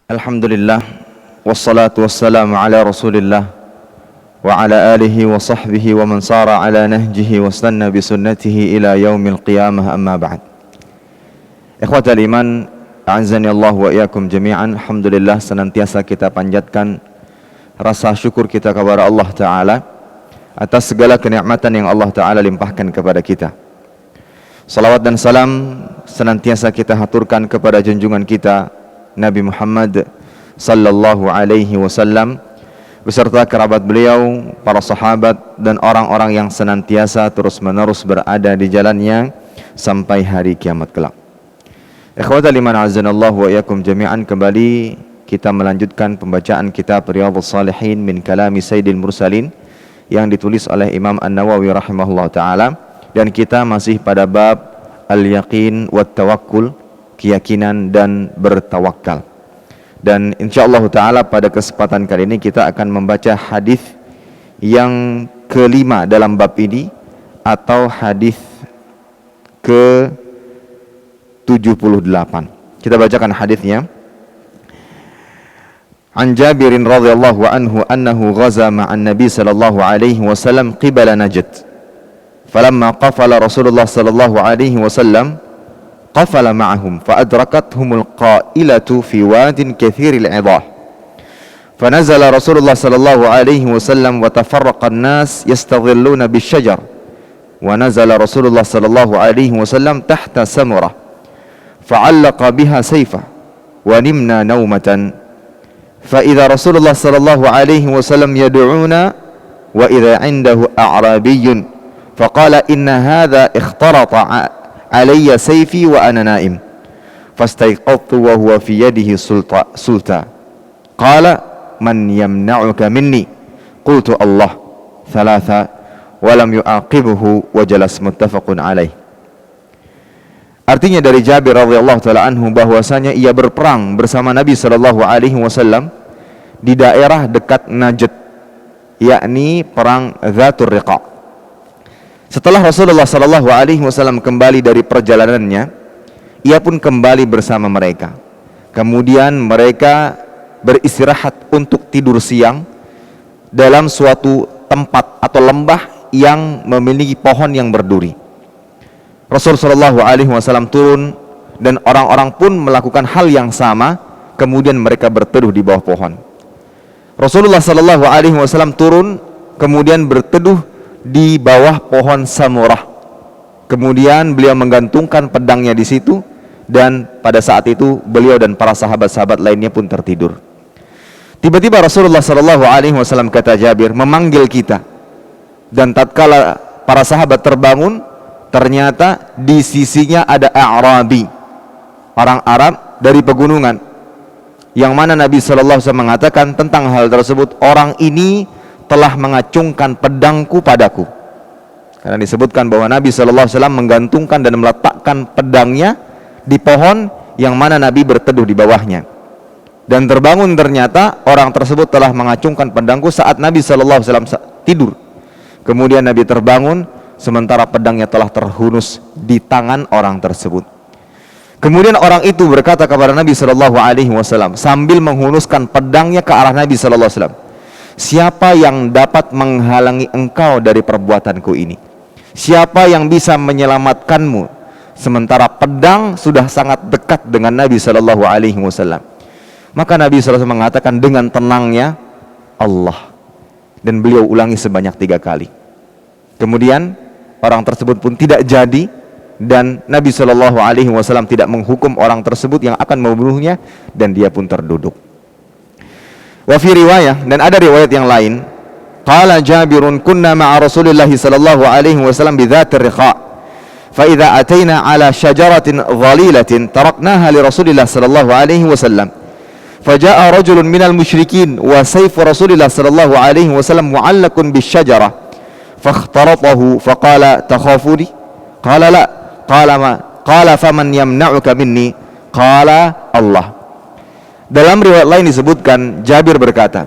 Alhamdulillah, wassalatu wassalamu ala rasulillah wa ala alihi wa sahbihi wa man sara ala nahjihi wa stanna bisunnatihi ila yaumil qiyamah, amma ba'd. Ikhwatal iman, a'azzani Allah wa iyyakum jami'an. Alhamdulillah, senantiasa kita panjatkan rasa syukur kita kepada Allah Ta'ala atas segala kenikmatan yang Allah Ta'ala limpahkan kepada kita. Salawat dan salam senantiasa kita haturkan kepada junjungan kita Nabi Muhammad sallallahu alaihi wasallam beserta kerabat beliau, para sahabat dan orang-orang yang senantiasa terus-menerus berada di jalannya sampai hari kiamat kelak. Ikhwatal iman, azanallahu wa iyyakum jami'an. Kembali kita melanjutkan pembacaan kitab Riyadhus Shalihin min kalami Sayyidil Mursalin yang ditulis oleh Imam An-Nawawi rahimahullah taala, dan kita masih pada bab al-yaqin wat tawakkul, keyakinan dan bertawakal. Dan insyaallah taala pada kesempatan kali ini kita akan membaca hadis yang kelima dalam bab ini, atau hadis ke-78. Kita bacakan hadisnya. An Jabirin radhiyallahu anhu annahu ghaza ma'an nabi sallallahu alaihi wasallam qibala Najd. Falamma qafala Rasulullah sallallahu alaihi wasallam قفل معهم فأدركتهم القائلة في واد كثير العظاه فنزل رسول الله صلى الله عليه وسلم وتفرق الناس يستظلون بالشجر ونزل رسول الله صلى الله عليه وسلم تحت سمرة فعلق بها سيفه ونمنا نومة فإذا رسول الله صلى الله عليه وسلم يدعونا وإذا عنده أعرابي فقال إن هذا اخترط علي سيفي وأنا نائم فاستيقظت وهو في يده سلطة قال من يمنعك مني قلت الله ثلاثة ولم يعاقبه وجلس متفق عليه. Artinya dari Jabir radhiyallahu taala anhu bahwasanya ia berperang bersama Nabi sallallahu alaihi wasallam di daerah dekat Najd, yakni perang Dzatur Riqa. Setelah Rasulullah sallallahu alaihi wasallam kembali dari perjalanannya, ia pun kembali bersama mereka. Kemudian mereka beristirahat untuk tidur siang dalam suatu tempat atau lembah yang memiliki pohon yang berduri. Rasulullah sallallahu alaihi wasallam turun dan orang-orang pun melakukan hal yang sama, kemudian mereka berteduh di bawah pohon. Rasulullah sallallahu alaihi wasallam turun kemudian berteduh di bawah pohon samurah. Kemudian beliau menggantungkan pedangnya di situ, dan pada saat itu beliau dan para sahabat-sahabat lainnya pun tertidur. Tiba-tiba Rasulullah sallallahu alaihi wasallam, kata Jabir, memanggil kita, dan tatkala para sahabat terbangun, ternyata di sisinya ada A'rabi, orang Arab dari pegunungan, yang mana Nabi sallallahu alaihi wasallam mengatakan tentang hal tersebut, orang ini telah mengacungkan pedangku padaku. Karena disebutkan bahwa Nabi sallallahu alaihi wasallam menggantungkan dan meletakkan pedangnya di pohon yang mana Nabi berteduh di bawahnya. Dan terbangun ternyata orang tersebut telah mengacungkan pedangku saat Nabi sallallahu alaihi wasallam tidur. Kemudian Nabi terbangun sementara pedangnya telah terhunus di tangan orang tersebut. Kemudian orang itu berkata kepada Nabi sallallahu alaihi wasallam sambil menghunuskan pedangnya ke arah Nabi sallallahu alaihi wasallam, siapa yang dapat menghalangi engkau dari perbuatanku ini? Siapa yang bisa menyelamatkanmu? Sementara pedang sudah sangat dekat dengan Nabi sallallahu alaihi wasallam. Maka Nabi sallallahu alaihi wasallam mengatakan dengan tenangnya, Allah. Dan beliau ulangi sebanyak 3 kali. Kemudian orang tersebut pun tidak jadi, dan Nabi sallallahu alaihi wasallam tidak menghukum orang tersebut yang akan membunuhnya, dan dia pun terduduk. Wa fi riwayah, dan ada riwayat yang lain, qala Jabirun kunna ma'a Rasulillah sallallahu alaihi wasallam bi Dzatir Riqa fa idza ataina ala syajaratin dhalilatin taraknaha li Rasulillah sallallahu alaihi wasallam faja'a rajulun minal musyrikin wa sayfu Rasulillah sallallahu alaihi wasallam mu'allaqun bisyajarah fakhtaratahu faqala takhafuni qala la qala faman yamna'uka minni qala Allah. Dalam riwayat lain disebutkan, Jabir berkata,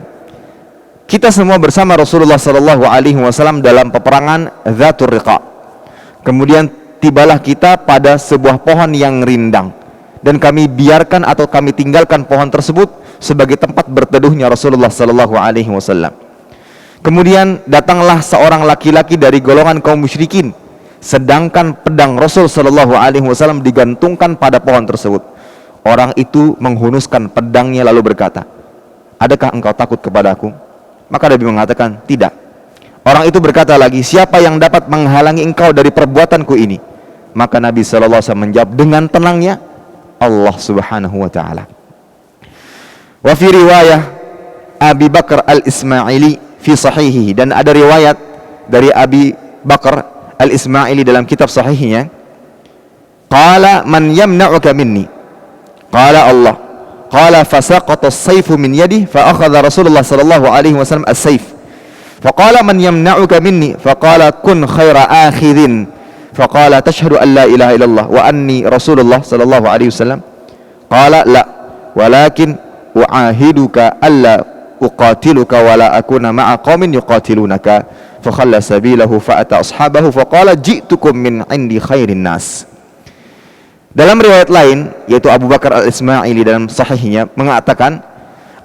kita semua bersama Rasulullah sallallahu alaihi wasallam dalam peperangan Dzatur Riqa. Kemudian tibalah kita pada sebuah pohon yang rindang, dan kami biarkan atau kami tinggalkan pohon tersebut sebagai tempat berteduhnya Rasulullah sallallahu alaihi wasallam. Kemudian datanglah seorang laki-laki dari golongan kaum musyrikin, sedangkan pedang Rasul sallallahu alaihi wasallam digantungkan pada pohon tersebut. Orang itu menghunuskan pedangnya lalu berkata, "Adakah engkau takut kepadaku?" Maka Nabi mengatakan, "Tidak." Orang itu berkata lagi, "Siapa yang dapat menghalangi engkau dari perbuatanku ini?" Maka Nabi sallallahu alaihi wasallam menjawab dengan tenangnya, Allah subhanahu wa ta'ala. Wa fi riwayah Abi Bakar al-Ismaili fi sahihihi, dan ada riwayat dari Abi Bakar al-Ismaili dalam kitab sahihnya, qala man yamna'uka minni, qala Allah, qala fasaqata as-sayfu min yadihi fa akhadha Rasulullah sallallahu alaihi wasallam as-sayf, faqala man yamna'uka minni, faqala kun khaira akhidhin, faqala tashhadu an la ilaha illallah wa anni Rasulullah sallallahu alaihi wasallam, qala la walakin u'ahiduka alla uqatiluka wala akuna ma'a qaumin yuqatilunaka, fa khalla sabilahu fa ata ashabahu fa qala ji'tukum min 'indi khairin nas. Dalam riwayat lain, yaitu Abu Bakar al-Ismaili dalam sahihnya mengatakan,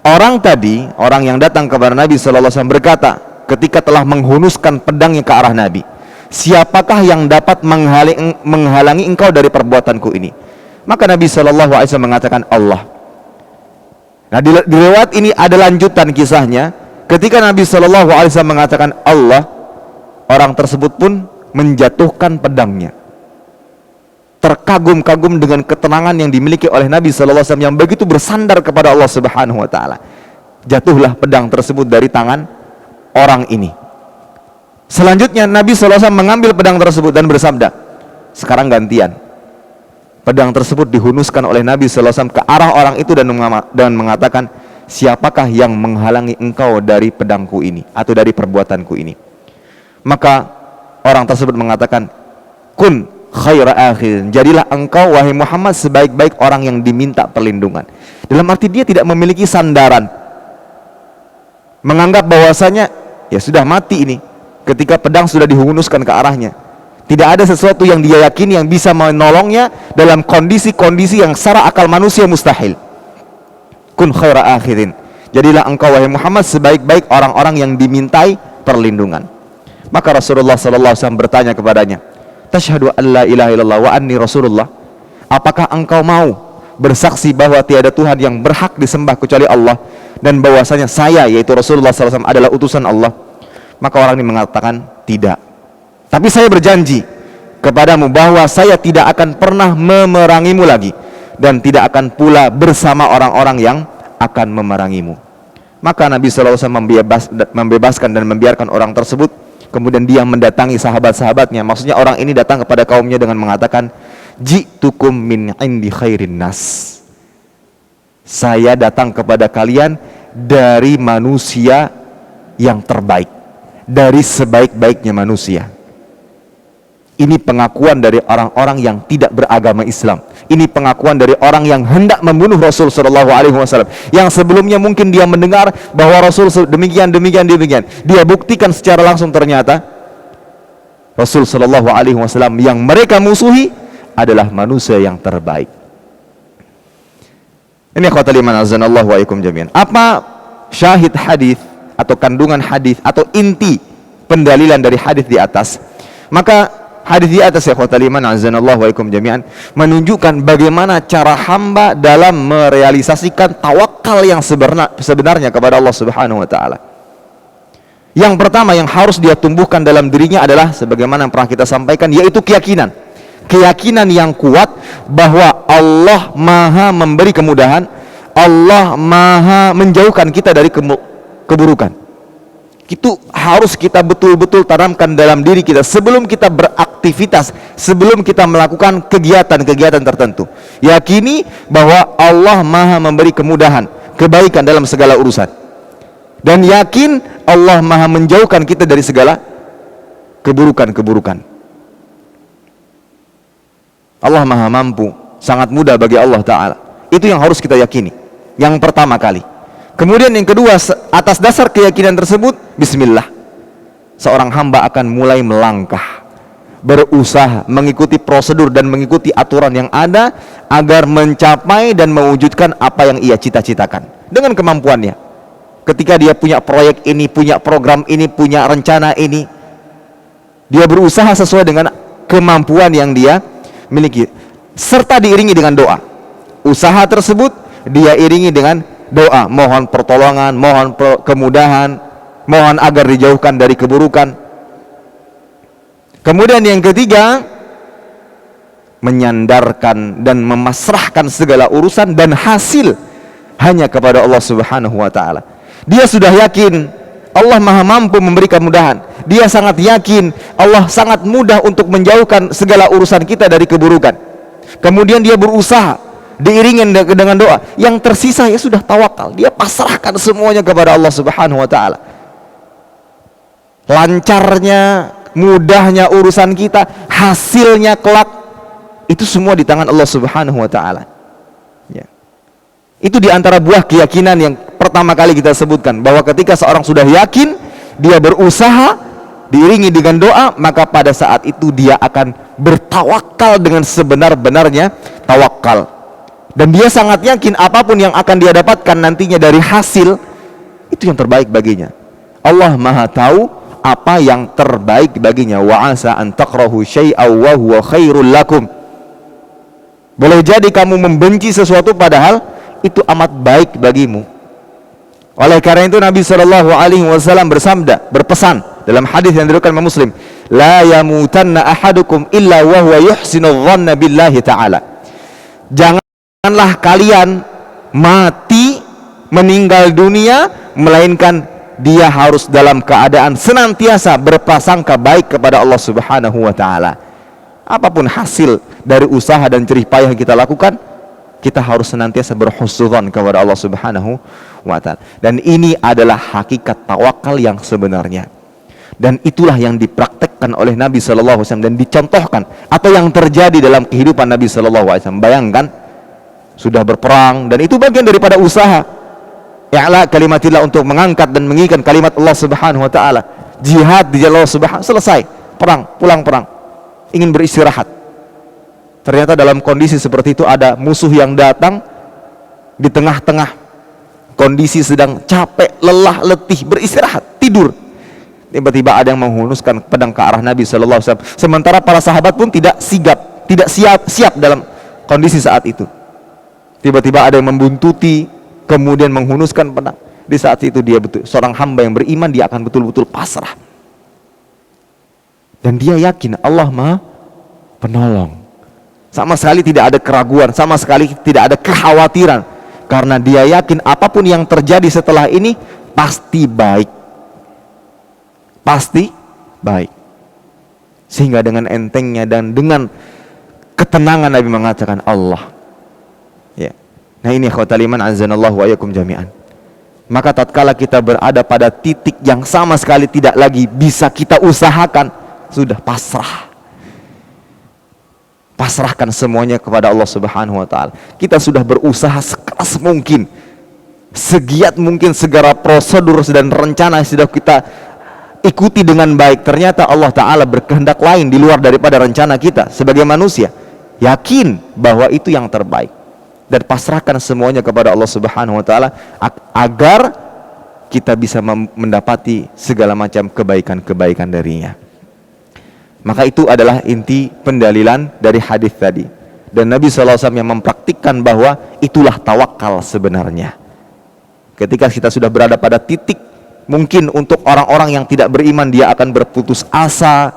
orang yang datang kepada Nabi sallallahu alaihi wasallam berkata ketika telah menghunuskan pedangnya ke arah Nabi, "Siapakah yang dapat menghalangi engkau dari perbuatanku ini?" Maka Nabi sallallahu alaihi wasallam mengatakan, Allah. Nah, di riwayat ini ada lanjutan kisahnya. Ketika Nabi sallallahu alaihi wasallam mengatakan Allah, orang tersebut pun menjatuhkan pedangnya. Terkagum-kagum dengan ketenangan yang dimiliki oleh Nabi sallallahu alaihi wasallam yang begitu bersandar kepada Allah Subhanahu wa taala. Jatuhlah pedang tersebut dari tangan orang ini. Selanjutnya Nabi sallallahu alaihi wasallam mengambil pedang tersebut dan bersabda, "Sekarang gantian." Pedang tersebut dihunuskan oleh Nabi sallallahu alaihi wasallam ke arah orang itu dan mengatakan, "Siapakah yang menghalangi engkau dari pedangku ini atau dari perbuatanku ini?" Maka orang tersebut mengatakan, "Kun khaira akhir." Jadilah engkau wahai Muhammad sebaik-baik orang yang diminta perlindungan. Dalam arti dia tidak memiliki sandaran, menganggap bahwasanya ya sudah mati ini ketika pedang sudah dihunuskan ke arahnya. Tidak ada sesuatu yang dia yakini yang bisa menolongnya dalam kondisi-kondisi yang secara akal manusia mustahil. Kun khaira akhirin. Jadilah engkau wahai Muhammad sebaik-baik orang-orang yang dimintai perlindungan. Maka Rasulullah sallallahu alaihi wasallam bertanya kepadanya, "Tashhadu an la ilaha illallah wa anni Rasulullah?" Apakah engkau mau bersaksi bahwa tiada Tuhan yang berhak disembah kecuali Allah dan bahwasanya saya yaitu Rasulullah sallallahu alaihi wasallam adalah utusan Allah? Maka orang ini mengatakan, "Tidak. Tapi saya berjanji kepadamu bahwa saya tidak akan pernah memerangimu lagi dan tidak akan pula bersama orang-orang yang akan memerangimu." Maka Nabi sallallahu alaihi wasallam membebaskan dan membiarkan orang tersebut. Kemudian dia mendatangi sahabat-sahabatnya. Maksudnya orang ini datang kepada kaumnya dengan mengatakan, "Ji'tukum min 'indi khairin nas." Saya datang kepada kalian dari manusia yang terbaik, dari sebaik-baiknya manusia. Ini pengakuan dari orang-orang yang tidak beragama Islam. Ini pengakuan dari orang yang hendak membunuh Rasul sallallahu alaihi wasallam. Yang sebelumnya mungkin dia mendengar bahwa Rasul demikian. Dia buktikan secara langsung ternyata Rasul sallallahu alaihi wasallam yang mereka musuhi adalah manusia yang terbaik. Ini khawatir liman azanallahu wa ikum jami'an. Apa syahid hadis atau kandungan hadis atau inti pendalilan dari hadis di atas? Maka hadis di atas ya khawatir liman azanallahu wa ikum jami'an menunjukkan bagaimana cara hamba dalam merealisasikan tawakal yang sebenarnya kepada Allah Subhanahu wa taala. Yang pertama yang harus dia tumbuhkan dalam dirinya adalah sebagaimana yang pernah kita sampaikan, yaitu keyakinan. Keyakinan yang kuat bahwa Allah Maha memberi kemudahan, Allah Maha menjauhkan kita dari keburukan. Itu harus kita betul-betul tanamkan dalam diri kita sebelum kita beraktivitas, sebelum kita melakukan kegiatan-kegiatan tertentu. Yakini bahwa Allah Maha memberi kemudahan, kebaikan dalam segala urusan. Dan yakin Allah Maha menjauhkan kita dari segala keburukan-keburukan. Allah Maha mampu, sangat mudah bagi Allah Ta'ala. Itu yang harus kita yakini, yang pertama kali. Kemudian yang kedua, atas dasar keyakinan tersebut, bismillah, seorang hamba akan mulai melangkah berusaha mengikuti prosedur dan mengikuti aturan yang ada agar mencapai dan mewujudkan apa yang ia cita-citakan dengan kemampuannya. Ketika dia punya proyek ini, punya program ini, punya rencana ini, dia berusaha sesuai dengan kemampuan yang dia miliki, serta diiringi dengan doa. Usaha tersebut dia iringi dengan doa, mohon pertolongan, mohon kemudahan, mohon agar dijauhkan dari keburukan. Kemudian yang ketiga, menyandarkan dan memasrahkan segala urusan dan hasil hanya kepada Allah Subhanahu wa taala. Dia sudah yakin Allah Maha mampu memberi kemudahan. Dia sangat yakin Allah sangat mudah untuk menjauhkan segala urusan kita dari keburukan. Kemudian dia berusaha diiringi dengan doa. Yang tersisa ya sudah tawakal. Dia pasrahkan semuanya kepada Allah Subhanahu wa taala. Lancarnya, mudahnya urusan kita, hasilnya kelak, itu semua di tangan Allah Subhanahu wa taala. Ya. Itu di antara buah keyakinan yang pertama kali kita sebutkan, bahwa ketika seorang sudah yakin, dia berusaha diiringi dengan doa, maka pada saat itu dia akan bertawakal dengan sebenar-benarnya tawakal. Dan dia sangat yakin apapun yang akan dia dapatkan nantinya dari hasil, itu yang terbaik baginya. Allah Maha tahu apa yang terbaik baginya. Wa asa an takrahu syai'aw wa huwa khairul lakum. Boleh jadi kamu membenci sesuatu padahal itu amat baik bagimu. Oleh karena itu Nabi SAW berpesan dalam hadis yang diriwayatkan Imam Muslim, la yamutanna ahadukum illa wa huwa yuhsinu dhanna billahi ta'ala. Janganlah kalian mati, meninggal dunia, melainkan dia harus dalam keadaan senantiasa berprasangka baik kepada Allah Subhanahu wa taala. Apapun hasil dari usaha dan jerih payah yang kita lakukan, kita harus senantiasa berhusnudzon kepada Allah Subhanahu wa taala. Dan ini adalah hakikat tawakal yang sebenarnya. Dan itulah yang dipraktekkan oleh Nabi sallallahu alaihi wasallam dan dicontohkan atau yang terjadi dalam kehidupan Nabi sallallahu alaihi wasallam. Bayangkan sudah berperang dan itu bagian daripada usaha i'la kalimatillah, untuk mengangkat dan menginginkan kalimat Allah Subhanahu wa taala. Jihad di jalan Allah Subhanahu, selesai perang, pulang perang, ingin beristirahat. Ternyata dalam kondisi seperti itu ada musuh yang datang di tengah-tengah kondisi sedang capek, lelah, letih, beristirahat, tidur. Tiba-tiba ada yang menghunuskan pedang ke arah Nabi sallallahu alaihi wasallam. Sementara para sahabat pun tidak sigap, tidak siap dalam kondisi saat itu. Tiba-tiba ada yang membuntuti, kemudian menghunuskan pedang. Di saat itu dia seorang hamba yang beriman, dia akan betul-betul pasrah. Dan dia yakin Allah Maha Penolong. Sama sekali tidak ada keraguan, sama sekali tidak ada kekhawatiran, karena dia yakin apapun yang terjadi setelah ini pasti baik. Pasti baik. Sehingga dengan entengnya dan dengan ketenangan Nabi mengatakan Allah. Ya. Nah ini ikhwatal iman azanallahu wa iyyakum jami'an. Maka tatkala kita berada pada titik yang sama sekali tidak lagi bisa kita usahakan, sudah pasrah. Pasrahkan semuanya kepada Allah Subhanahu wa taala. Kita sudah berusaha sekeras mungkin, segiat mungkin, segala prosedur dan rencana sudah kita ikuti dengan baik. Ternyata Allah Ta'ala berkehendak lain di luar daripada rencana kita sebagai manusia. Yakin bahwa itu yang terbaik dan pasrahkan semuanya kepada Allah Subhanahu wa taala agar kita bisa mendapati segala macam kebaikan-kebaikan darinya. Maka itu adalah inti pendalilan dari hadis tadi. Dan Nabi SAW yang mempraktikkan bahwa itulah tawakal sebenarnya. Ketika kita sudah berada pada titik, mungkin untuk orang-orang yang tidak beriman, dia akan berputus asa,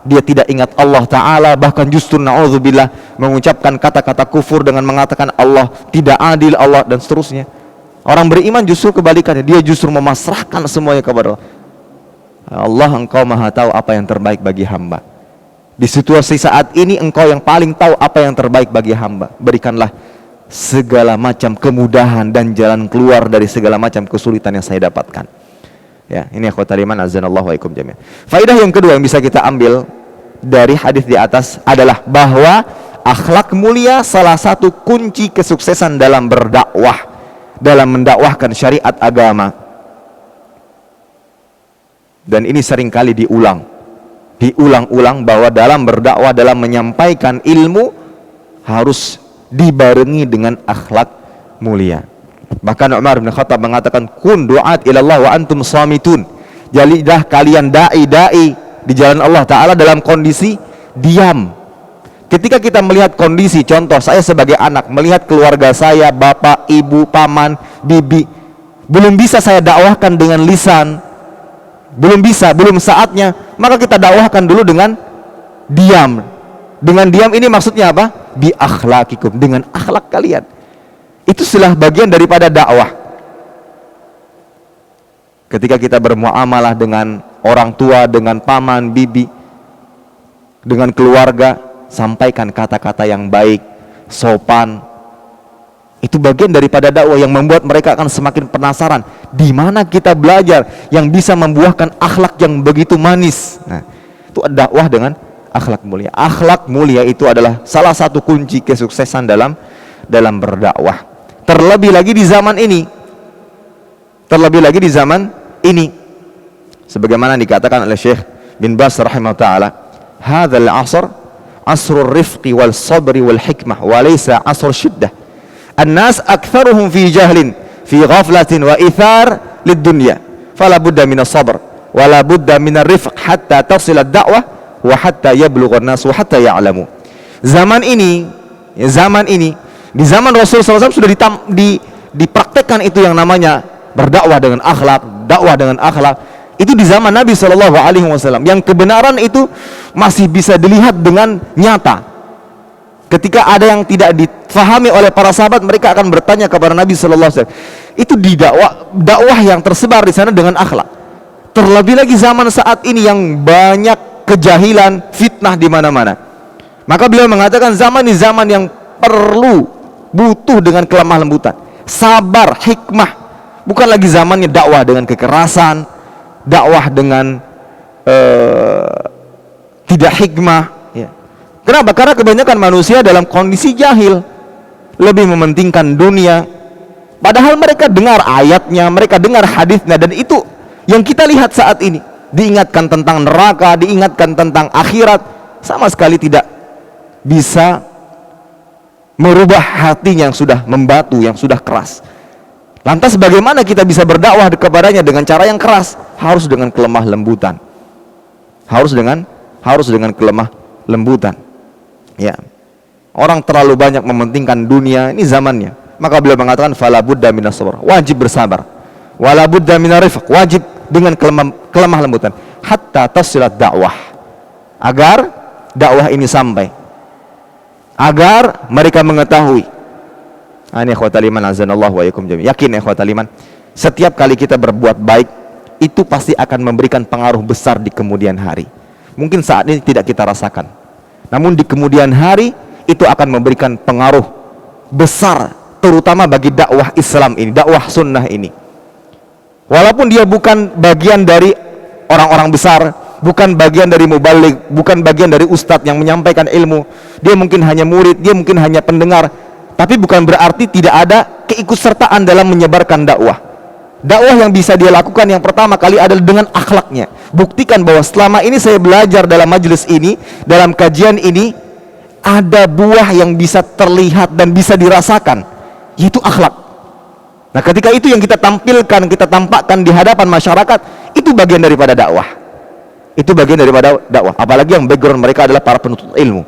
dia tidak ingat Allah Ta'ala, bahkan justru na'udzubillah mengucapkan kata-kata kufur dengan mengatakan Allah tidak adil, Allah, dan seterusnya. Orang beriman justru kebalikannya, dia justru memasrahkan semuanya kepada Allah. Allah, engkau maha tahu apa yang terbaik bagi hamba. Di situasi saat ini engkau yang paling tahu apa yang terbaik bagi hamba. Berikanlah segala macam kemudahan dan jalan keluar dari segala macam kesulitan yang saya dapatkan. Ya, ini akhwatal iman azanallahu wa iyyakum jami'an. Faedah yang kedua yang bisa kita ambil dari hadis di atas adalah bahwa akhlak mulia salah satu kunci kesuksesan dalam berdakwah, dalam mendakwahkan syariat agama. Dan ini seringkali diulang diulang-ulang bahwa dalam berdakwah, dalam menyampaikan ilmu harus dibarengi dengan akhlak mulia. Bahkan Umar bin Khattab mengatakan, kun du'at ilallah wa antum samitun. Jadilah kalian dai-dai di jalan Allah Ta'ala dalam kondisi diam. Ketika kita melihat kondisi, contoh saya sebagai anak melihat keluarga saya, bapak, ibu, paman, bibi, belum bisa saya dakwahkan dengan lisan, belum bisa, belum saatnya, maka kita dakwahkan dulu dengan diam. Dengan diam ini maksudnya apa? Bi akhlakikum, dengan akhlak kalian. Itu adalah bagian daripada dakwah. Ketika kita bermuamalah dengan orang tua, dengan paman, bibi, dengan keluarga, sampaikan kata-kata yang baik, sopan. Itu bagian daripada dakwah yang membuat mereka akan semakin penasaran di mana kita belajar yang bisa membuahkan akhlak yang begitu manis. Nah, itu dakwah dengan akhlak mulia. Akhlak mulia itu adalah salah satu kunci kesuksesan dalam berdakwah. Terlebih lagi di zaman ini. Terlebih lagi di zaman ini. Sebagaimana dikatakan oleh Syekh bin Baz rahimahullah taala, "Hadzal 'asr 'asrur rifqi wal sabri wal hikmah wa laysa 'asr syiddah. An-nas aktsaruhum fi jahlin, fi ghaflatin wa ithar lid-dunya. Fala budda minas sabr wa la budda minar rifq hatta tasil ad-da'wah wa hatta yablugha an-nas wa hatta ya'lamu." Zaman ini, di zaman Rasulullah SAW sudah dipraktekkan itu yang namanya berdakwah dengan akhlak, dakwah dengan akhlak. Itu di zaman Nabi SAW, yang kebenaran itu masih bisa dilihat dengan nyata. Ketika ada yang tidak difahami oleh para sahabat, mereka akan bertanya kepada Nabi SAW. Itu di dakwah yang tersebar di sana dengan akhlak. Terlebih lagi zaman saat ini yang banyak kejahilan, fitnah di mana-mana. Maka beliau mengatakan zaman ini zaman yang butuh dengan kelemah lembutan, sabar, hikmah. Bukan lagi zamannya dakwah dengan kekerasan, dakwah dengan tidak hikmah. Kenapa? Karena kebanyakan manusia dalam kondisi jahil, lebih mementingkan dunia. Padahal mereka dengar ayatnya, mereka dengar hadisnya, dan itu yang kita lihat saat ini. Diingatkan tentang neraka, diingatkan tentang akhirat, sama sekali tidak bisa merubah hatinya yang sudah membatu, yang sudah keras. Lantas bagaimana kita bisa berdakwah kepadanya dengan cara yang keras? Harus dengan kelemah lembutan. Harus dengan kelemah lembutan. Ya. Orang terlalu banyak mementingkan dunia, ini zamannya. Maka beliau mengatakan fala budda minas sabr, wajib bersabar. Wala budda minar rifq, wajib dengan kelemah lembutan. Hatta tasilat dakwah. Agar dakwah ini sampai. Agar mereka mengetahui. Ini ikhwatal iman azanallahu wa yakum jami'. Yakin ikhwatal iman, setiap kali kita berbuat baik itu pasti akan memberikan pengaruh besar di kemudian hari. Mungkin saat ini tidak kita rasakan, namun di kemudian hari itu akan memberikan pengaruh besar, terutama bagi dakwah Islam ini, dakwah sunnah ini. Walaupun dia bukan bagian dari orang-orang besar, bukan bagian dari mubaligh, bukan bagian dari ustadz yang menyampaikan ilmu, dia mungkin hanya murid, dia mungkin hanya pendengar, tapi bukan berarti tidak ada keikutsertaan dalam menyebarkan dakwah. Dakwah yang bisa dia lakukan yang pertama kali adalah dengan akhlaknya. Buktikan bahwa selama ini saya belajar dalam majelis ini, dalam kajian ini, ada buah yang bisa terlihat dan bisa dirasakan, yaitu akhlak. Nah, ketika itu yang kita tampilkan, kita tampakkan di hadapan masyarakat, itu bagian daripada dakwah. Itu bagian daripada dakwah. Apalagi yang background mereka adalah para penuntut ilmu.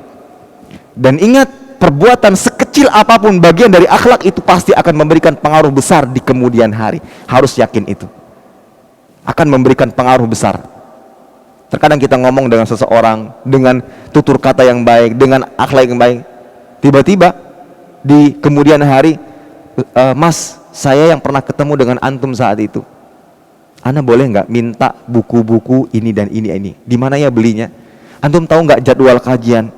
Dan ingat, perbuatan sekecil apapun bagian dari akhlak itu pasti akan memberikan pengaruh besar di kemudian hari. Harus yakin itu akan memberikan pengaruh besar. Terkadang kita ngomong dengan seseorang dengan tutur kata yang baik, dengan akhlak yang baik, tiba-tiba di kemudian hari, Mas, saya yang pernah ketemu dengan antum saat itu, Ana boleh nggak minta buku-buku ini dan ini? Di mana ya belinya? Antum tahu nggak jadwal kajian?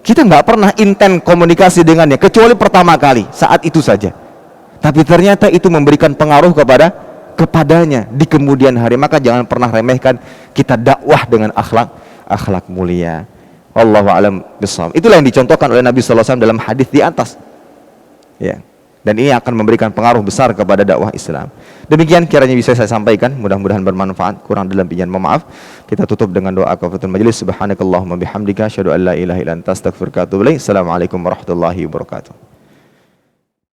Kita nggak pernah intent komunikasi dengannya kecuali pertama kali, saat itu saja. Tapi ternyata itu memberikan pengaruh kepadanya di kemudian hari. Maka jangan pernah remehkan kita dakwah dengan akhlak mulia. Wallahu a'lam bishawab. Itulah yang dicontohkan oleh Nabi sallallahu alaihi wasallam dalam hadis di atas. Ya. dan ini akan memberikan pengaruh besar kepada dakwah Islam. Demikian kiranya bisa saya sampaikan, mudah-mudahan bermanfaat. Kurang dalam pinjam maaf. Kita tutup dengan doa kafaratul majelis. Subhanakallahumma bihamdika asyhadu an la ilaha illa anta astaghfiruka wa atubu ilaik. Assalamualaikum warahmatullahi wabarakatuh.